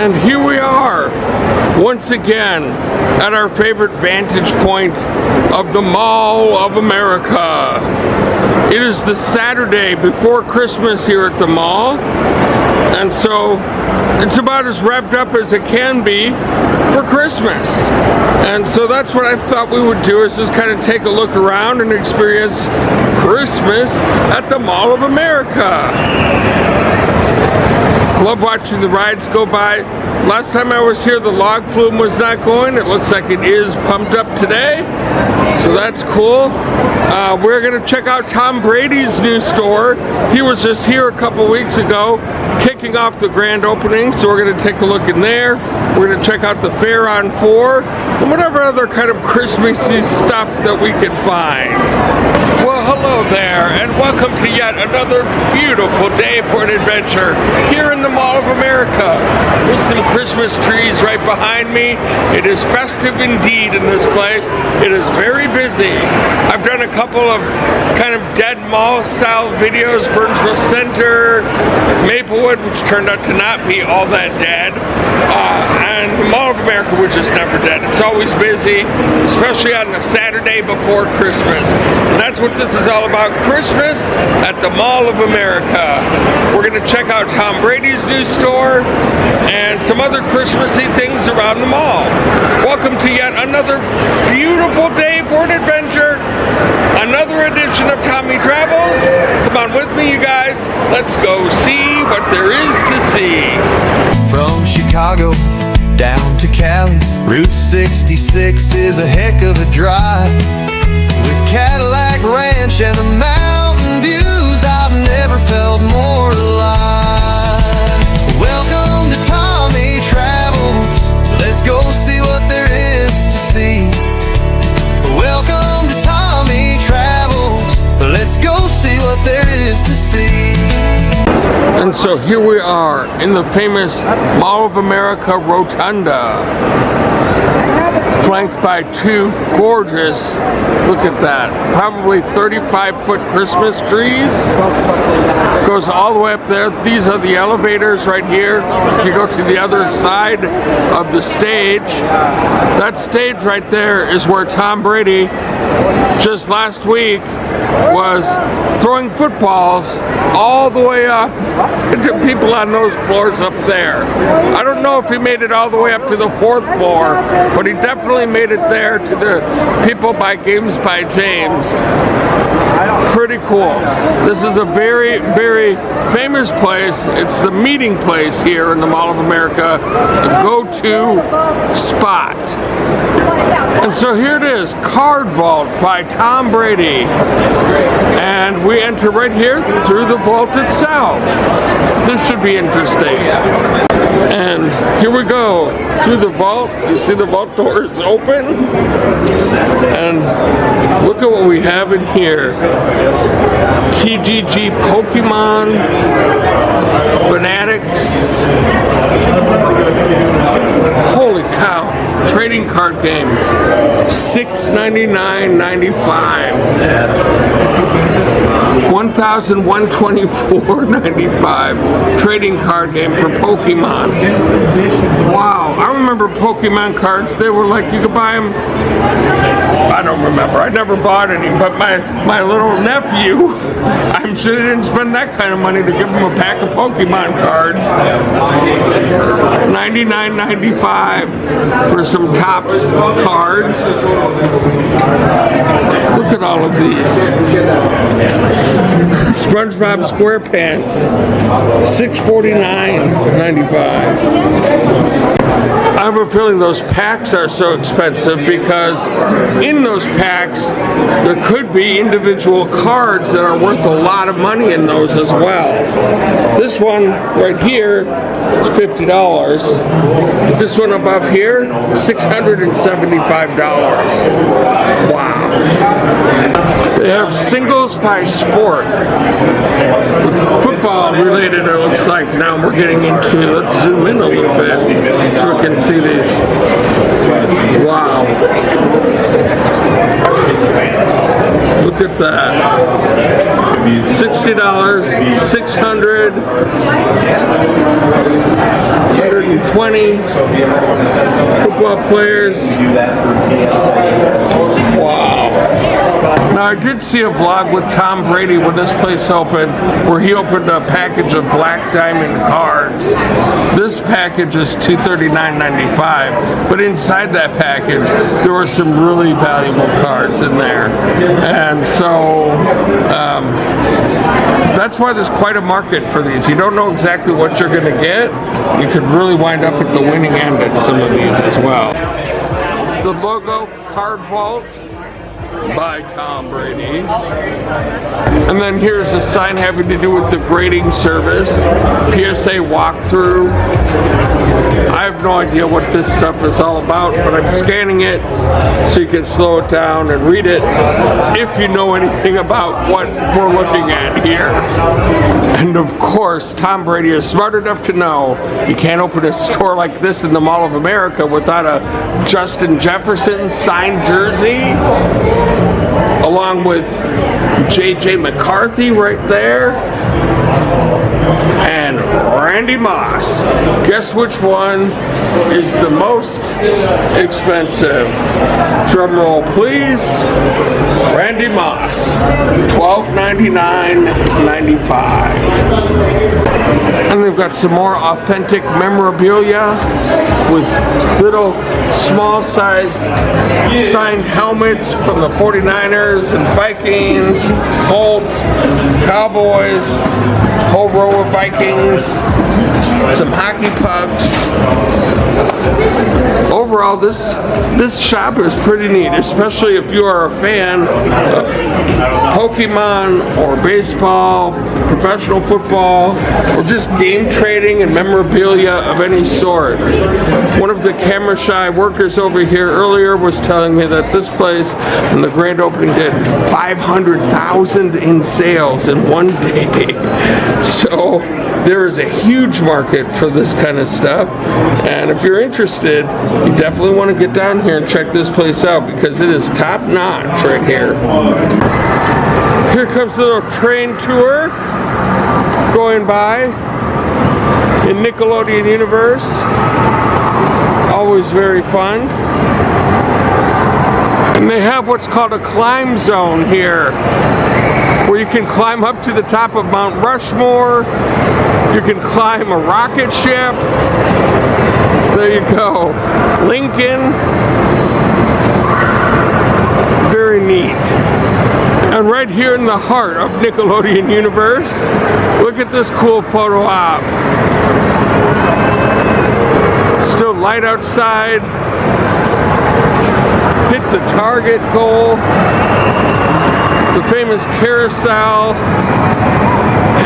And here we are, once again, at our favorite vantage point of the Mall of America. It is the Saturday before Christmas here at the mall, and so it's about as revved up as it can be for Christmas. And so that's what I thought we would do, is just kind of take a look around and experience Christmas at the Mall of America. Love watching the rides go by. Last time I was here, the log flume was not going. It looks like it is pumped up today, so that's cool. We're going to check out Tom Brady's new store. He was just here a couple weeks ago, kicking off the grand opening, so we're going to take a look in there. We're going to check out the Fair on 4, and whatever other kind of Christmassy stuff that we can find. Well, hello there, and welcome to yet another beautiful day for an adventure here in the Mall of America. With some Christmas trees right behind me. It is festive indeed in this place. It is very busy. I've done a couple of kind of dead mall style videos, Burnsville Center, Maplewood, which turned out to not be all that dead, and the Mall of America, which is never dead. It's always busy, especially on the Saturday before Christmas. And that's what this is all about, Christmas at the Mall of America. We're going to check out Tom Brady's new store and some other Christmassy things around the mall. Welcome to yet another beautiful day for an adventure. Another edition of Tommy Travels. Come on with me, you guys. Let's go see what there is to see. From Chicago down to Cali, Route 66 is a heck of a drive. With Cadillac Ranch and the mountain views, I've never felt more alive. Welcome to Tommy Travels. Let's go see what there is to see. Welcome to Tommy Travels. Let's go see what there is to see. And so here we are in the famous Mall of America Rotunda, flanked by two gorgeous, look at that, probably 35-foot Christmas trees. Goes all the way up there. These are the elevators right here. If you go to the other side of the stage, that stage right there is where Tom Brady just last week was throwing footballs all the way up to people on those floors up there. I don't know if he made it all the way up to the 4th floor, but he definitely made it there to the people by Games by James. Pretty cool. This is a very, very famous place. It's the meeting place here in the Mall of America, a go-to spot. And so here it is, Card Vault by Tom Brady. And we enter right here through the vault itself. This should be interesting. And here we go, through the vault. You see the vault doors open? And look at what we have in here. TGG Pokemon, Fanatics. Holy cow. Trading card game. $699.95. $1,124.95. Trading card game for Pokemon. Wow, I remember Pokemon cards. They were like, you could buy them. I don't remember. I never bought any, but my little nephew, I'm sure he didn't spend that kind of money to give him a pack of Pokemon cards. $99.95 for some Topps cards. Look at all of these. SpongeBob SquarePants, $649.95. I have a feeling those packs are so expensive because in those packs there could be individual cards that are worth a lot of money in those as well. This one right here is $50. This one above here, $675. Wow. They have singles by sport. Football related, it looks like. Now we're getting into, let's zoom in a little bit so we can see these. Wow. Look at that. $60, $600, $150, 20 football players. Wow. Now I did see a vlog with Tom Brady when this place opened, where he opened a package of Black Diamond cards. This package is $239.95, but inside that package there were some really valuable cards in there. And so that's why there's quite a market for these. You don't know exactly what you're going to get. You could really wind up at the winning end at some of these as well. It's the logo Card Vault by Tom Brady. And then here's a sign having to do with the grading service. PSA walkthrough. I have no idea what this stuff is all about, but I'm scanning it so you can slow it down and read it if you know anything about what we're looking at here. And of course, Tom Brady is smart enough to know you can't open a store like this in the Mall of America without a Justin Jefferson signed jersey, along with J.J. McCarthy right there, and Randy Moss. Guess which one is the most expensive? Drum roll, please. Randy Moss, $1299.95. And they've got some more authentic memorabilia with little small-sized signed helmets from the 49ers and Vikings, Colts, Cowboys, whole row of Vikings, some hockey pucks. Overall, this shop is pretty neat, especially if you are a fan of Pokemon or baseball, professional football, or just game trading and memorabilia of any sort. One of the camera shy workers over here earlier was telling me that this place in the grand opening did 500,000 in sales in one day. So there is a huge market for this kind of stuff, and if you're interested, you definitely want to get down here and check this place out because it is top notch right here. Here comes a little train tour going by in Nickelodeon Universe. Always very fun. And they have what's called a climb zone here, where you can climb up to the top of Mount Rushmore. You can climb a rocket ship. There you go. Lincoln. Very neat. And right here in the heart of Nickelodeon Universe, look at this cool photo op. Still light outside. Hit the target goal. The famous carousel.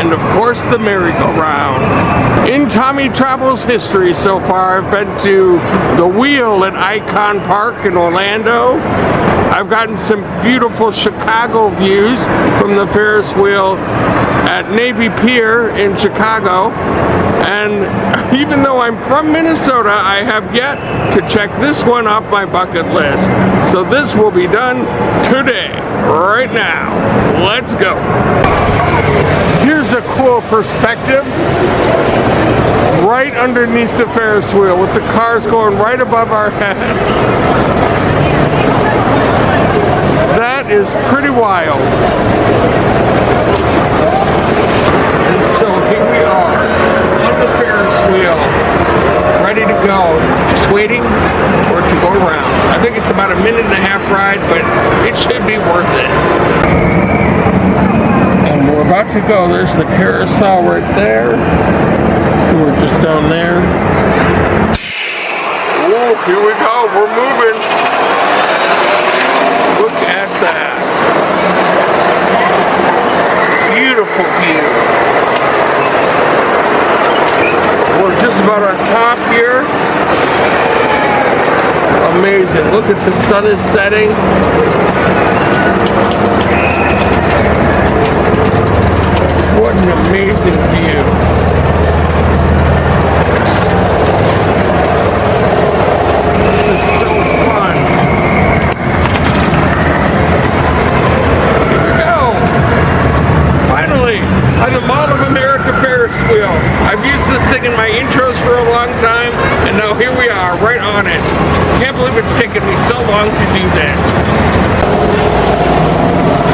And of course the merry-go-round. In Tommy Travel's history so far, I've been to the Wheel at Icon Park in Orlando. I've gotten some beautiful Chicago views from the Ferris wheel at Navy Pier in Chicago. And even though I'm from Minnesota, I have yet to check this one off my bucket list. So this will be done today, right now. Let's go. Here's a cool perspective right underneath the Ferris wheel with the cars going right above our head. That is pretty wild. And so here we are on the Ferris wheel, ready to go, just waiting for it to go around. I think it's about a 1.5 minute ride, but it should be worth it. And we're about to go. There's the carousel right there. We're just down there. Oh, here we go. We're moving. Look at that. Beautiful view. We're just about on top here. Amazing. Look at the sun is setting. What an amazing view. This is so fun. Here we go. Finally, on the Mall of America Ferris wheel. I've used this thing in my intros for a long time. on it. Can't believe it's taken me so long to do this.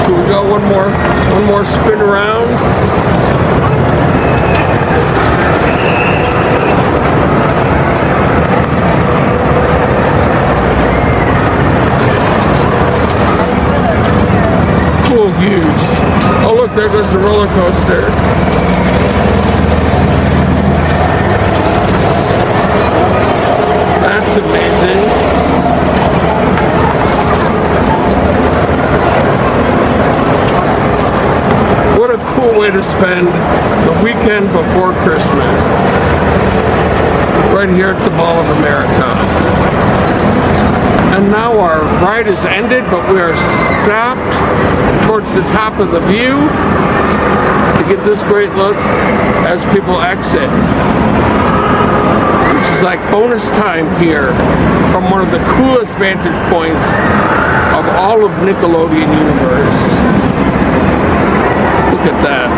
Here we go, one more spin around. Cool views. Oh look, there goes the roller coaster. That's amazing. What a cool way to spend the weekend before Christmas. Right here at the Mall of America. And now our ride is ended, but we are stopped towards the top of the view to get this great look as people exit. This is like bonus time here from one of the coolest vantage points of all of Nickelodeon universe. Look at that.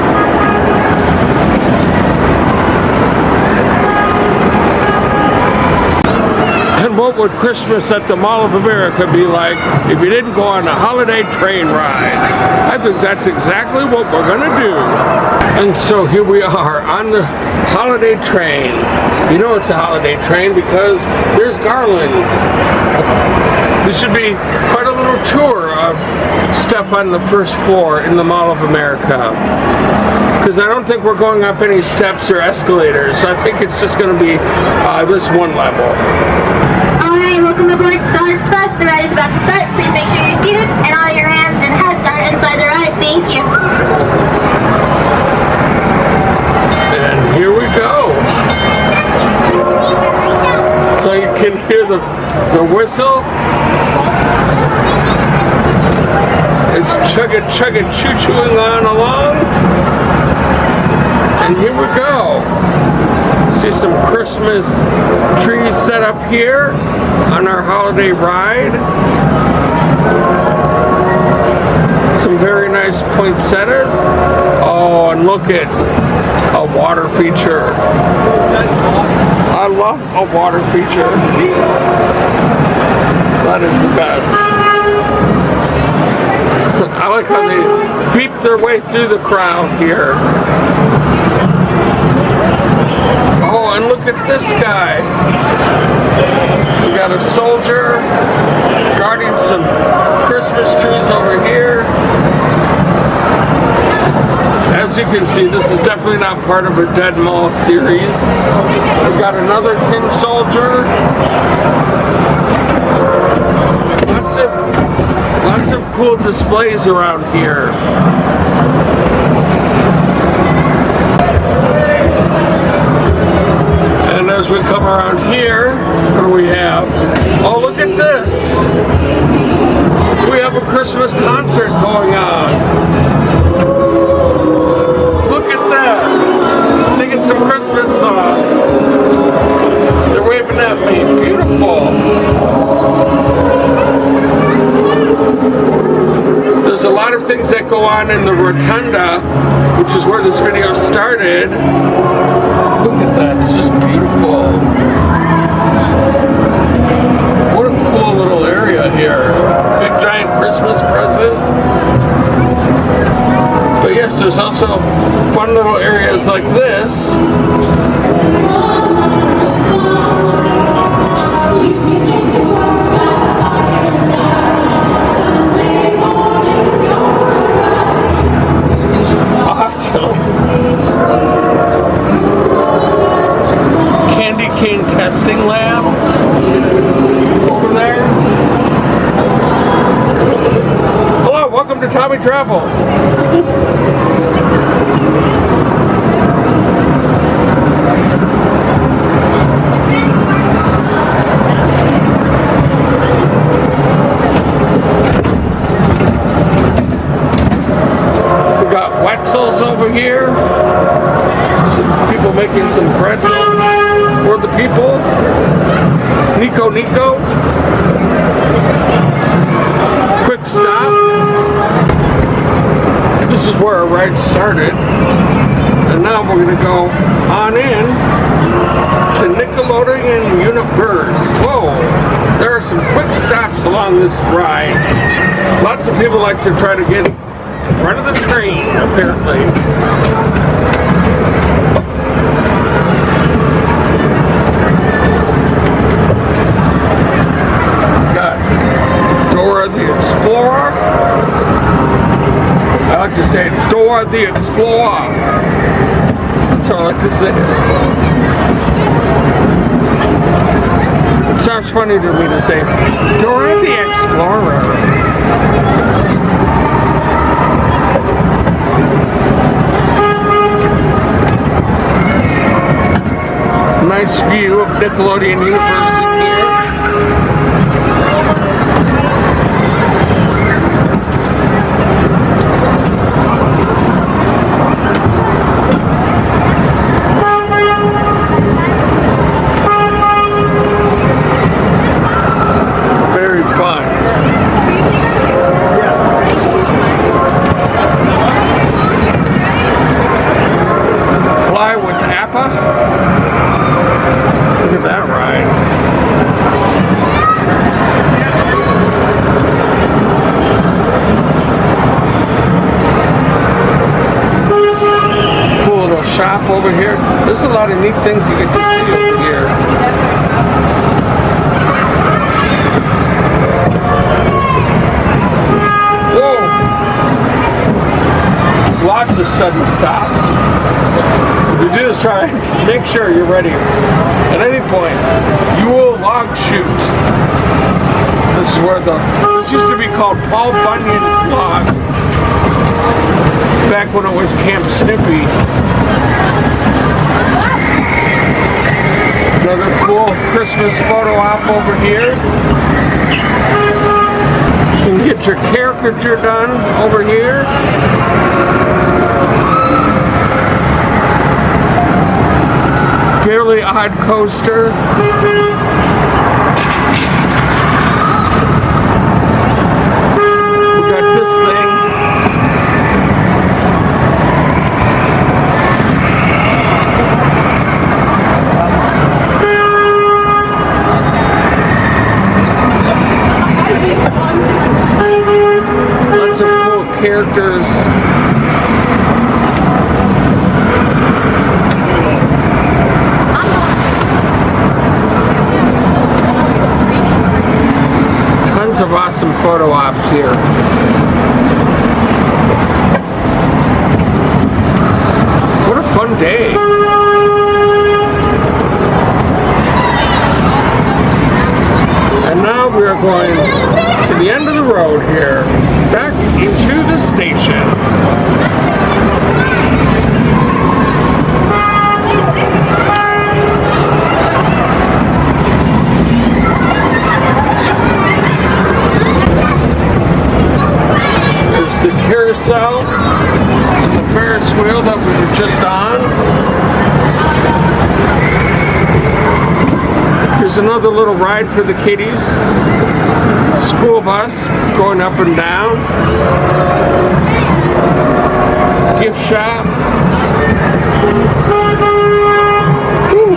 And what would Christmas at the Mall of America be like if you didn't go on a holiday train ride? I think that's exactly what we're gonna do. And so here we are on the holiday train. You know it's a holiday train because there's garlands. This should be quite a little tour of stuff on the first floor in the Mall of America. Because I don't think we're going up any steps or escalators, so I think it's just going to be this one level. Alright, welcome aboard Star Express. The ride is about to start. Please make sure you're seated and all your hands and heads are inside the ride. Thank you. And here we go. So you can hear the whistle. It's chugga choo-chooing on along. And here we go. See some Christmas trees set up here on our holiday ride. Some very nice poinsettias. Oh, and look at a water feature. I love a water feature. That is the best. I like how they beep their way through the crowd here. Oh, and look at this guy. We got a soldier guarding some Christmas trees over here. As you can see, this is definitely not part of a Dead Mall series. We got another tin soldier. Lots of cool displays around here. And as we come around here, what do we have? Oh, look at this! We have a Christmas concert going on. Look at that! Singing some Christmas songs. They're waving at me. Beautiful. There's a lot of things that go on in the rotunda, which is where this video started. Look at that, it's just beautiful. What a cool little area here. Big giant Christmas present. But yes, there's also fun little areas like this. Candy cane testing lab over there. Hello, welcome to Tommy Travels. We got Wetzel's over here. Some people making some pretzels for the people. Nico. Quick stop. This is where our ride started. And now we're going to go on in to Nickelodeon Universe. Whoa, there are some quick stops along this ride. Lots of people like to try to get in front of the train, apparently. Got Dora the Explorer. I like to say Dora the Explorer. That's how I like to say it. It sounds funny to me to say Dora the Explorer. Nice view of Nickelodeon Universe in here. Very fun. Fly with Appa. Look at that ride. Cool little shop over here. There's a lot of neat things you get to see over here. Whoa! Lots of sudden stops. If you do this ride, make sure you're ready. At any point, you will log shoot. This is where this used to be called Paul Bunyan's Log. Back when it was Camp Snippy. Another cool Christmas photo op over here. You can get your caricature done over here. Fairly Odd Coaster. We got this thing. Lots of cool characters. Of awesome photo ops here. What a fun day. And now we are going to the end of the road here, back into the station. Carousel, the Ferris wheel that we were just on. Here's another little ride for the kiddies. School bus going up and down. Gift shop. Woo.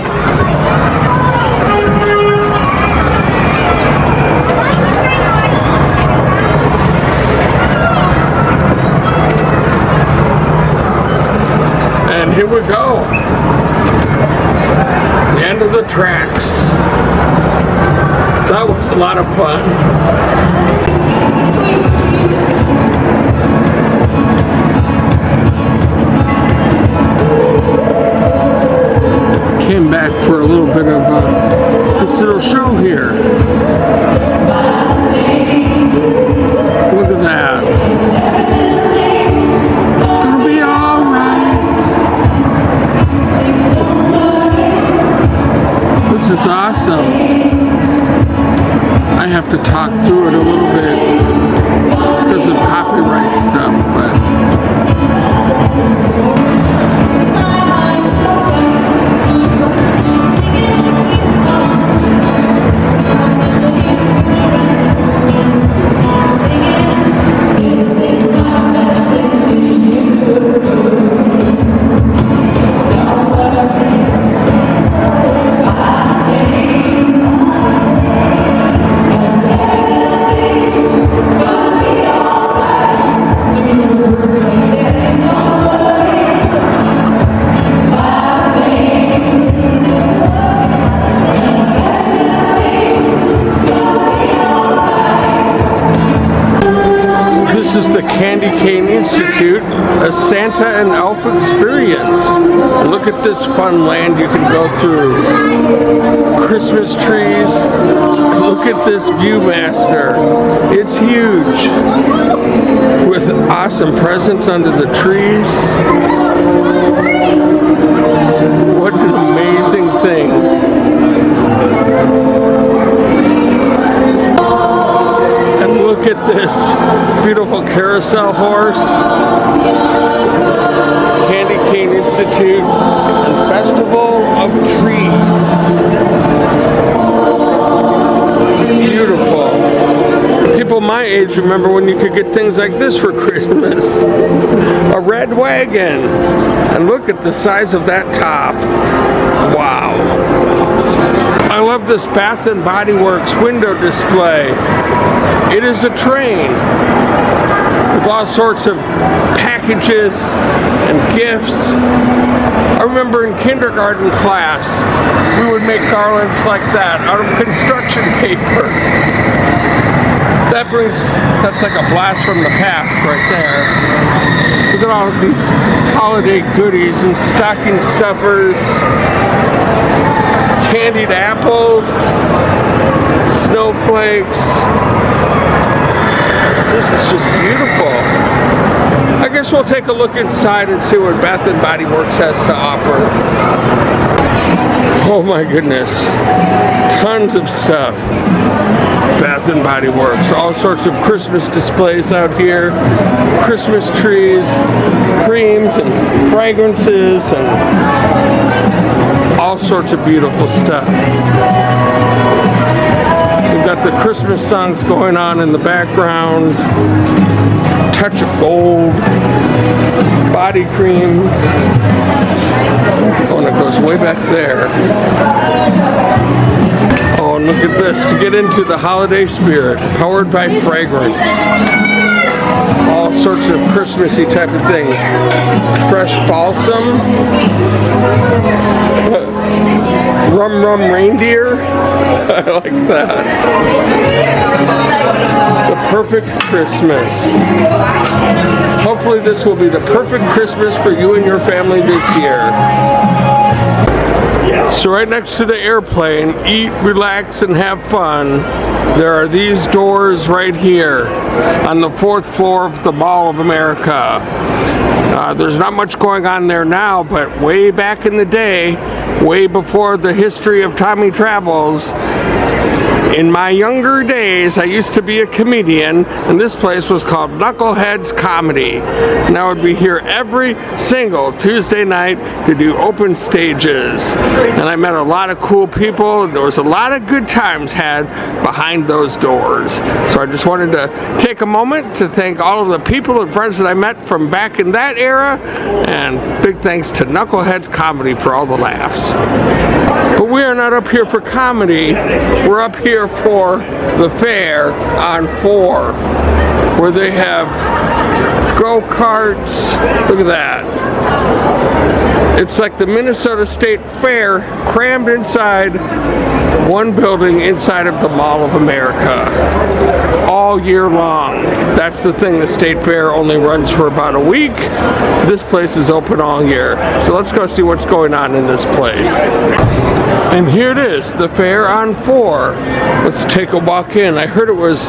And here we go. The end of the tracks. That was a lot of fun. Came back for a little bit of this little show here. Look at that. It's gonna be alright. This is awesome. I have to talk through it a little bit because of copyright stuff, Institute, a Santa and Elf experience. Look at this fun land you can go through. Christmas trees. Look at this Viewmaster. It's huge. With awesome presents under the trees. What an amazing thing. And look at this beautiful carousel horse. Candy Cane Institute and Festival of Trees. Beautiful. People my age remember when you could get things like this for Christmas. A red wagon. And look at the size of that top. Wow. I love this Bath & Body Works window display. It is a train with all sorts of packages and gifts. I remember in kindergarten class, we would make garlands like that out of construction paper. That's like a blast from the past right there. Look at all of these holiday goodies and stocking stuffers, candied apples, snowflakes. This is just beautiful. I guess we'll take a look inside and see what Bath & Body Works has to offer. Oh my goodness. Tons of stuff. Bath & Body Works. All sorts of Christmas displays out here. Christmas trees, creams and fragrances and all sorts of beautiful stuff. We've got the Christmas songs going on in the background. Touch of Gold. Body creams. Oh, and it goes way back there. Oh, and look at this. To get into the holiday spirit, powered by fragrance. All sorts of Christmassy type of thing. Fresh balsam. Rum Rum Reindeer. I like that. The perfect Christmas. Hopefully this will be the perfect Christmas for you and your family this year. So right next to the airplane, eat, relax, and have fun. There are these doors right here on the 4th floor of the Mall of America. There's not much going on there now, but way back in the day, way before the history of Tommy Travels, in my younger days, I used to be a comedian, and this place was called Knucklehead's Comedy. And I would be here every single Tuesday night to do open stages. And I met a lot of cool people, and there was a lot of good times had behind those doors. So I just wanted to take a moment to thank all of the people and friends that I met from back in that era, and big thanks to Knucklehead's Comedy for all the laughs. But we are not up here for comedy, we're up here for the fair on 4, where they have go-karts. Look at that. It's like the Minnesota State Fair crammed inside one building inside of the Mall of America all year long. That's the thing, the State Fair only runs for about a week. This place is open all year. So let's go see what's going on in this place. And here it is, the fair on 4. Let's take a walk in. I heard it was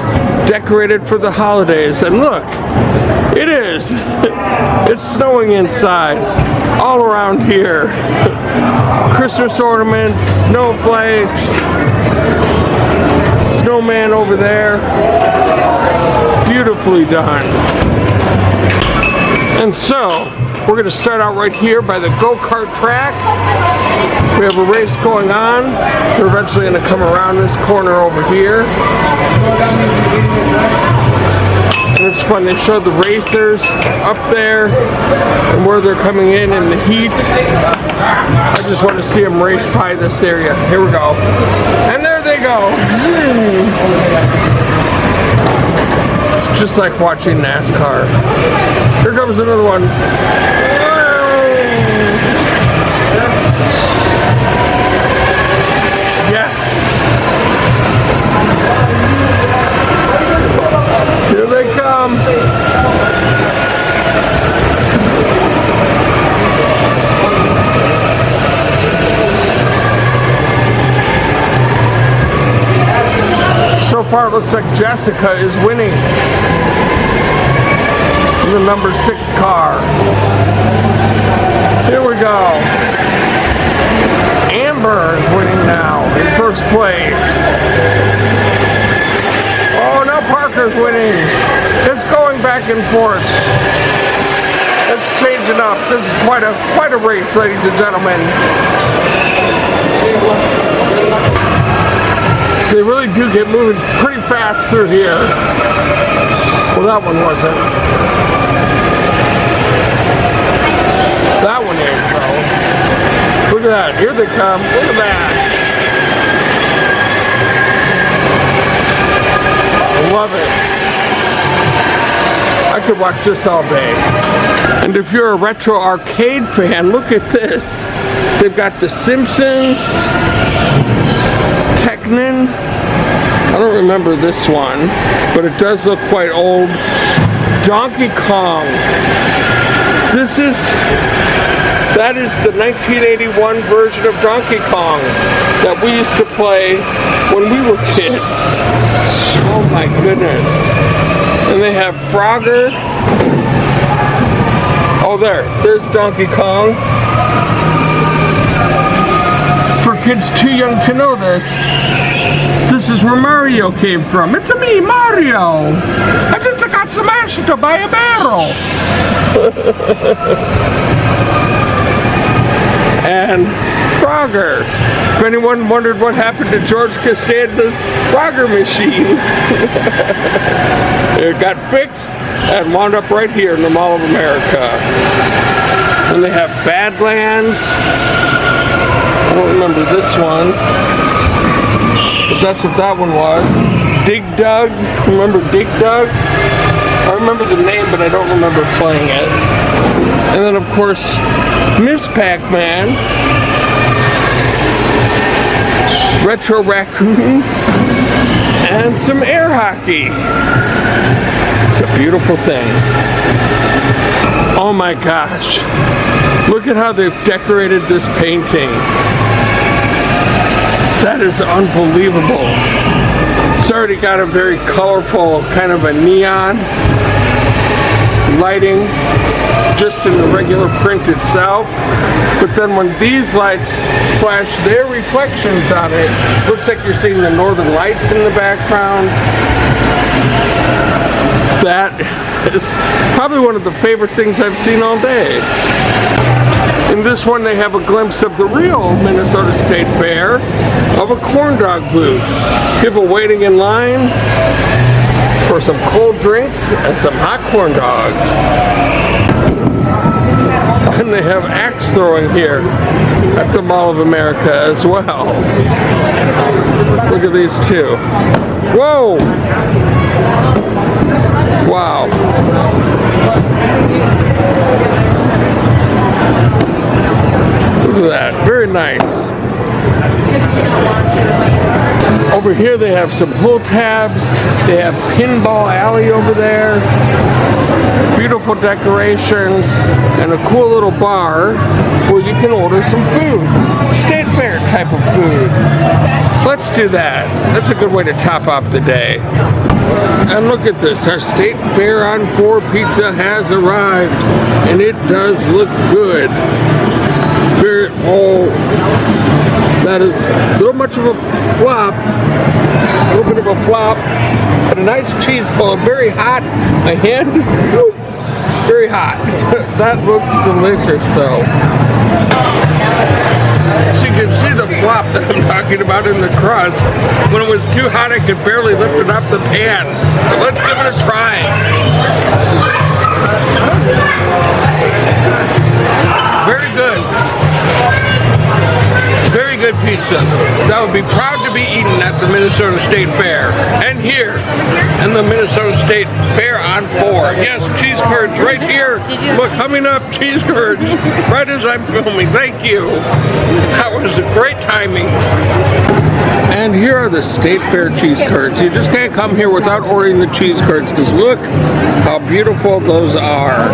decorated for the holidays, and look, it is. It's snowing inside, all around here. Christmas ornaments, snowflakes, snowman over there. Beautifully done. And so, we're going to start out right here by the go-kart track. We have a race going on. We're eventually going to come around this corner over here. And it's fun. They show the racers up there and where they're coming in the heat. I just want to see them race by this area. Here we go. And there they go. It's just like watching NASCAR. Here comes another one. Yes. Here they come. far, it looks like Jessica is winning. The number 6 car. Here we go. Amber is winning now in first place. Oh, now Parker's winning. It's going back and forth. It's changing up. This is quite a race, ladies and gentlemen. They really do get moving pretty fast through here. Well, that one wasn't. That one is, though. Look at that. Here they come. Look at that. I love it. I could watch this all day. And if you're a retro arcade fan, look at this. They've got The Simpsons, Teknon. I don't remember this one, but it does look quite old. Donkey Kong. That is the 1981 version of Donkey Kong that we used to play when we were kids. Oh my goodness. And they have Frogger. Oh, there's Donkey Kong. For kids too young to know this is where Mario came from. It's me, Mario. I just got smashed by a barrel. And Frogger. If anyone wondered what happened to George Costanza's Frogger machine, it got fixed and wound up right here in the Mall of America. And they have Badlands. I don't remember this one, but that's what that one was. Dig Dug. Remember Dig Dug? I remember the name, but I don't remember playing it. And then, of course, Miss Pac-Man, Retro Raccoons, and some air hockey. It's a beautiful thing. Oh my gosh. Look at how they've decorated this painting. That is unbelievable. It's already got a very colorful kind of a neon lighting just in the regular print itself. But then when these lights flash their reflections on it, looks like you're seeing the northern lights in the background. That is probably one of the favorite things I've seen all day. In this one, they have a glimpse of the real Minnesota State Fair, of a corn dog booth. People waiting in line for some cold drinks and some hot corn dogs. And they have axe throwing here at the Mall of America as well. Look at these two. Whoa! Wow. Look at that. Very nice. Over here they have some pull tabs. They have Pinball Alley over there. Beautiful decorations and a cool little bar where you can order some food. State Fair type of food. Let's do that. That's a good way to top off the day. And look at this. Our State Fair on 4 pizza has arrived. And it does look good. That is a little much of a flop. A little bit of a flop. But a nice cheese pull. Very hot. My hand. Woo, very hot. That looks delicious though. So you can see the flop that I'm talking about in the crust. When it was too hot, I could barely lift it off the pan. So let's give it a try. Very good. Very good pizza. That would be proud to be eaten at the Minnesota State Fair. And here, in the Minnesota State Fair on 4. Yes, cheese curds right here. Look, coming up, cheese curds. Right as I'm filming. Thank you. That was great timing. And here are the State Fair cheese curds. You just can't come here without ordering the cheese curds because look how beautiful those are.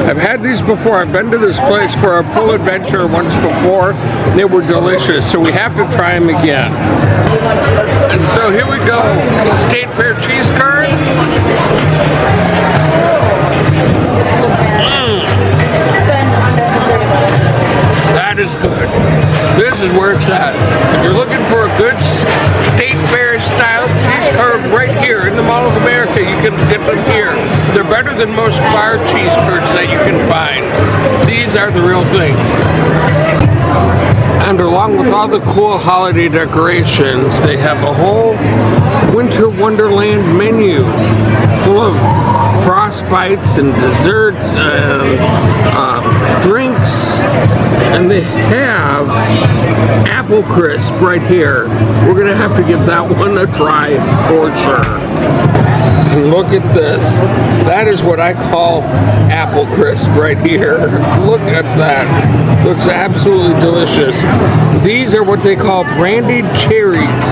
I've had these before. I've been to this place for a full adventure once before. They were delicious, so we have to try them again. And so here we go. State Fair cheese curd. That is good. This is where it's at. If you're looking for a good State Fair style cheese curd right here in the Mall of America, you can get them here. They're better than most bar cheese curds that you can find. These are the real thing. And along with all the cool holiday decorations, they have a whole Winter Wonderland menu full of frostbites and desserts and drinks. And they have apple crisp right here. We're gonna have to give that one a try for sure. And look at this. That is what I call apple crisp right here. Look at that. Looks absolutely delicious. These are what they call brandied cherries.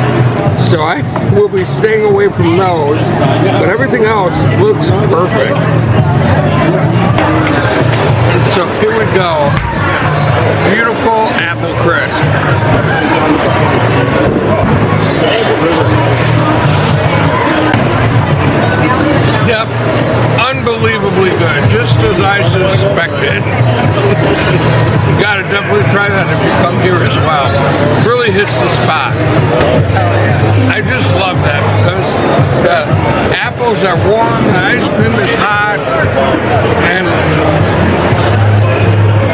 So I will be staying away from those, but everything else looks perfect. And so here we go. Beautiful apple crisp. Yep, unbelievably good, just as I suspected. You gotta definitely try that if you come here as well. Really hits the spot. I just love that because the apples are warm, the ice cream is hot, and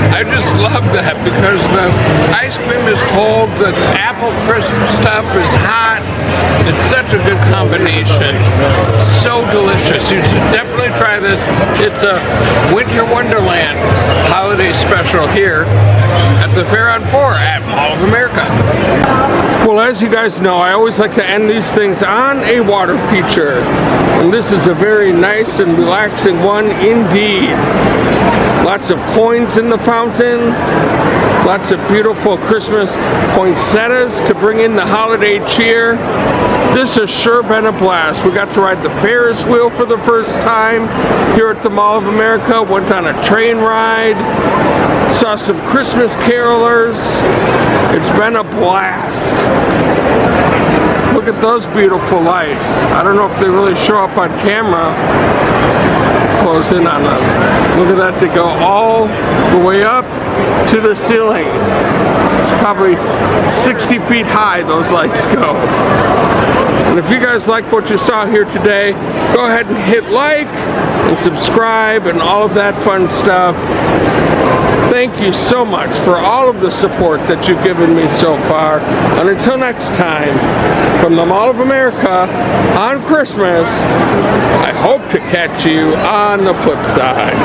I just love that because the ice cream is cold, the apple crisp stuff is hot. It's such a good combination. So delicious. You should definitely try this. It's a Winter Wonderland holiday special here at the Fair on 4 at Mall of America. Well, as you guys know, I always like to end these things on a water feature. And this is a very nice and relaxing one indeed. Lots of coins in the fountain. Lots of beautiful Christmas poinsettias to bring in the holiday cheer. This has sure been a blast. We got to ride the Ferris wheel for the first time here at the Mall of America. Went on a train ride. Saw some Christmas carolers. It's been a blast. Look at those beautiful lights. I don't know if they really show up on camera. Close in on them. Look at that, they go all the way up to the ceiling. It's probably 60 feet high, those lights go. And if you guys like what you saw here today, go ahead and hit like and subscribe and all of that fun stuff. Thank you so much for all of the support that you've given me so far. And until next time, from the Mall of America on Christmas, I hope to catch you on the flip side.